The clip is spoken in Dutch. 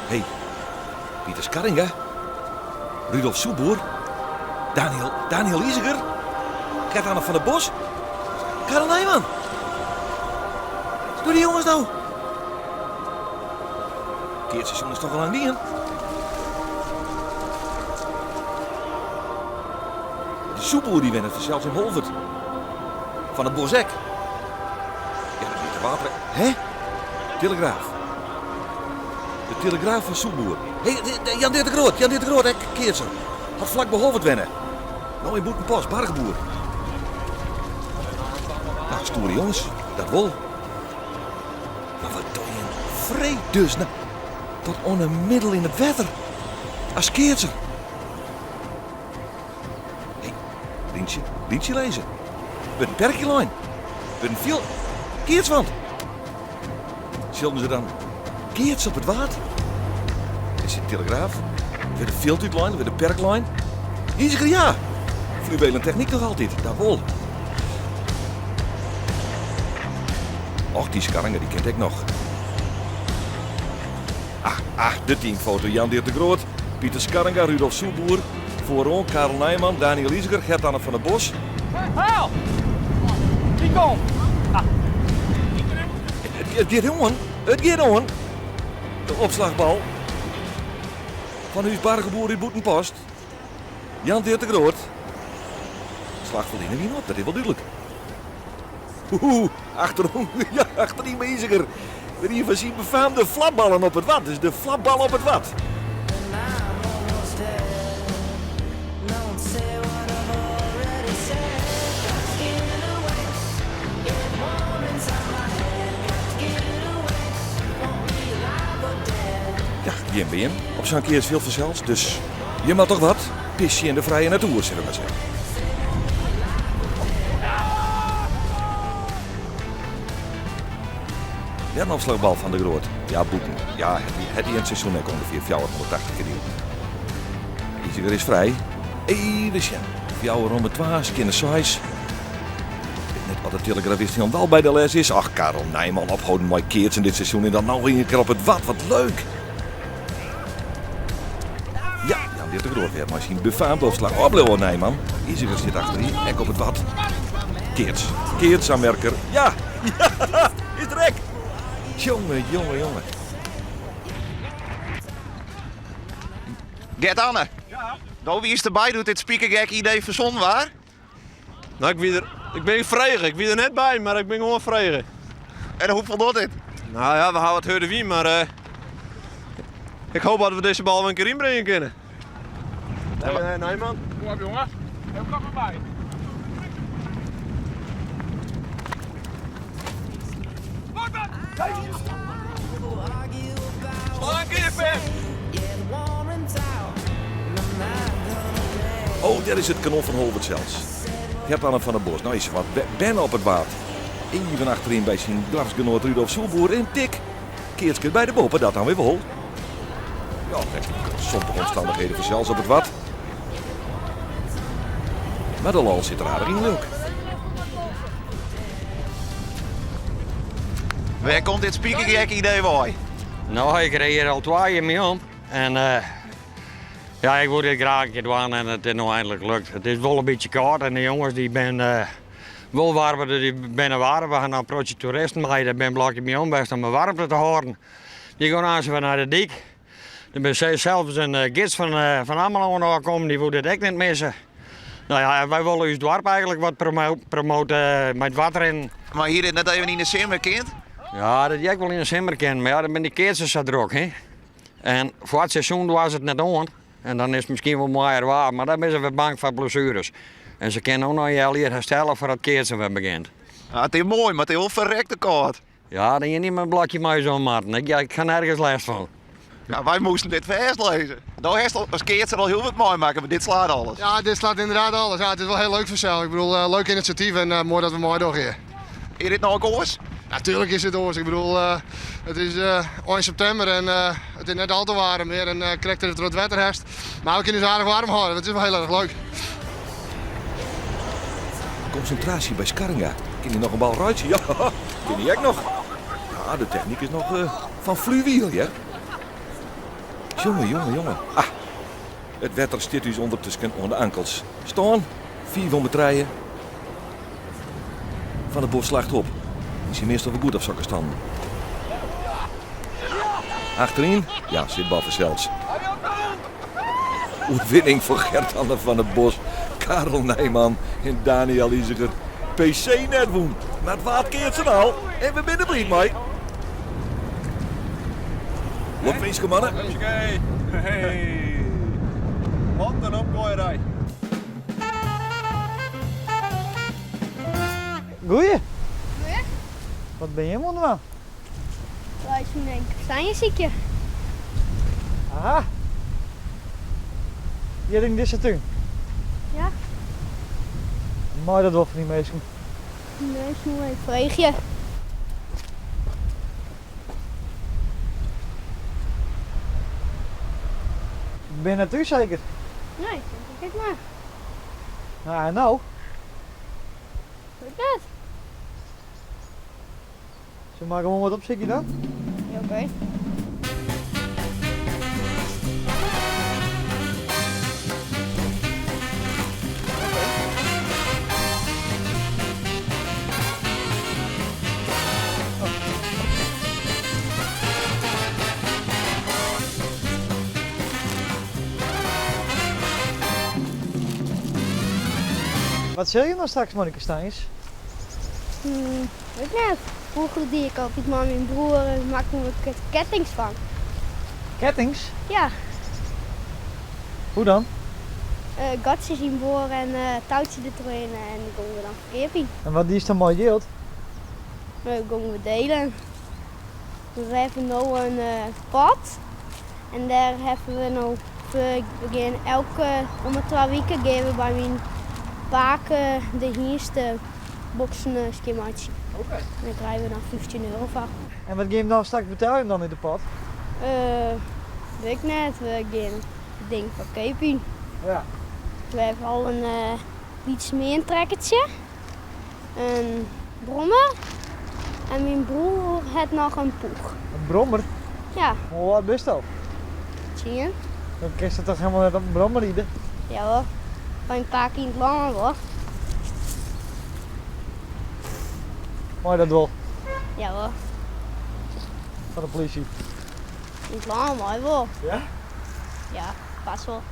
Hey, Pieter Skarringa, Rudolf Soeboer, Daniel Iziger, Gert-Anne van der Bos, Karel Nijman. Doe die jongens nou. Keertseizoen is toch al lang niet, hè? Die Soeboer die wint het zelfs in Holvert. Van het Bosek. Ja, dat is niet te water. Hè? Telegraaf. De Telegraaf van Soeboer. Hé, Jan Dirk de Groot, hè, Keertsen. Had vlak bij Holvert wennen. Nou in Boetenpas, Bargeboer. Nou, stoere jongens, dat wel. Maar wat doe je in vredes nou? Tot onmiddel in het wetter. Als Keertsen. Hé, Lientje lezen. Met een perkelijn. Met een veel Keertswand. Zullen ze dan Keerts op het water? Dit is de Telegraaf. Met een veeltuitlijn, met een perklijn. Hier zeg ja. Fluwelen techniek toch altijd, dat wel. Och, die Skarringa, die kent ik nog. De teamfoto. Jan Dirk de Groot, Pieter Skarringa, Rudolf Soeboer. Vooron Karel Nijman, Daniel Iziger, Gert-Anne van der Bos. Haal! Die komt! Het gaat on. De opslagbal. Van Huis Bargeboer in Boetenpost. Jan Dirk de Groot. Slag verdienen wie op, dat is wel duidelijk. Achterom, ja, achter die Iziger. We hier van zien befaamde flapballen op het wat. Dus de flapbal op het wat. Ja, JMBM. Op zo'n keer is veel vanzelfs. Dus je mag toch wat. Pisje in de vrije natuur, zullen we maar zeggen. Ja, een afslagbal van de Groot. Ja, Boeten. Ja, het in het seizoen ook ongeveer 480 keer. Iziger is vrij. Even zien. Jouw om het 2, skinne size. Net wat de telegrafist Jan wel bij de les is. Ach, Karel Nijman ophouden mooi Keerts in dit seizoen. En dan nou een keer op het wat leuk. Ja, Jan Dirk de Groot weer. Maar zien befaamd opslag. Opleeuwen Nijman. Iziger zit achterin. Ek op het wat. Keerts aanmerker. Ja, is er ek. Jongen. Gert-Anne. Ja? Nou, wie is erbij doet dit speakergek idee verzonnen waar? Nou, ik ben vregen. Ik ben er net bij, maar ik ben gewoon vregen. En hoeveel doet dit? Nou ja, we houden het hurde wie, maar ik hoop dat we deze bal wel een keer inbrengen kunnen. Nee man. Kom op jongens, heb ik er bij. Sla een keer, Pep! Oh, dat is het kanon van Holvert zelfs. Gert-Anne van der Bos. Nou is er wat. Ben op het water. Even achterin bij zijn drafsgenoot Rudolf Soeboer. En tik. Keertske bij de boppen. Dat dan weer wel. Ja, sommige omstandigheden voor zelfs op het wat. Maar de lal zit er aardig in leuk. Waar komt dit speakergek idee waar? Nou, ik reed hier al 2 jaar mee om. En ja, ik wil dit graag een keer doen en het is nou eindelijk gelukt. Het is wel een beetje koud en de jongens die ben wel waar we binnen waren. We gaan naar Project Toeristen, maar daar ben blokje mee om best om mijn warmte te houden. Die gaan aan naar de dik. Er ben zelfs een gids van Ameland komen, die wil dit echt niet missen. Nou ja, wij willen ons dorp eigenlijk wat promoten met water in. Maar hier dit net even in de simmer kind? Ja, dat jij wel in de zomer kennen, maar ja, dan ben die keertjes zo druk, hè. En voor het seizoen was het net aan. En dan is het misschien wel mooier waar, maar dan zijn we bang voor blessures. En ze kunnen ook nog je hier herstellen voor het keertje weer begint. Ja, het is mooi, maar het is heel verrekte koud. Ja, dan je niet mijn blokje mee zo, Martin. Ik ga nergens les van. Ja, wij moesten dit verst lezen. Nou heeft als keertje al heel wat mooi maken, maar dit slaat alles. Ja, dit slaat inderdaad alles. Ja, het is wel heel leuk voor zelf. Ik bedoel, leuk initiatief en mooi dat we mooi doen hier. Is dit nou ook oors? Natuurlijk is het oors. Ik bedoel, het is 1 september en het is net al te warm meer en krijgt er het rood wetter. Maar we kunnen het aardig warm houden. Het is wel heel erg leuk. Concentratie bij Skarringa. Kan hij nog een bal ruitje? Ja, kan hij ook nog. Ja, de techniek is nog van fluwiel, ja. Jongen. Ah, het wetter stiert u ondertussen onder de ankels. Staan, 400 rijden. Van de bos slaagt op. Is hij meestal wel goed op zakken standen. Achterin, ja, zit bal zelfs. Oefening voor Gert-Anne van het Bos, Karel Nijman en Daniel Iziger. PC net woen, maar het waard keert ze al en we binnen blied, Mike. Lop Vinske, mannen. Oké. Hey. Wat een opgooierij. Goeie. Goeie? Wat ben je man nou? Waar is mijn kastanjeziekje? Aha. Je ding dit tuin. Ja. Mooi dat wel van die meisjes. Nee, is mooi. Vreeg je. Ben je naartoe zeker? Nee, kijk maar. Nou, en nou. Goed net. Zullen we maar gewoon wat opzetje dan? Ja, oké. Wat zeg je nou straks, Monika Steins? Weet net. Vroeger die ik altijd maar mijn broer maakte me kettings van. Kettings? Ja, Hoe dan? gatjes in boren en touwtje erin en die konden we dan verkeerd in. En wat die is dan mooi deelt? Die konden we delen. We hebben nu een pad en daar hebben we nu, we gaan om de 2 weken geven we bij mijn paken de eerste boksen schemaatje. Oké. En daar krijgen we dan €15 van. En wat ga je hem dan straks betalen dan in de pad? Weet ik net, we gaan het ding van Keeping. Ja. We hebben al een iets meer een trekkertje, een brommer en mijn broer heeft nog een poeg. Een brommer? Ja, Hoe wat best al? zie je? Dan kun je toch helemaal net op een brommer rijden? Ja hoor, van een paar keer in het lang hoor. Mooi dat wel, Ja hoor, van de politie. in het lang mooi wel. Ja? Ja, pas wel.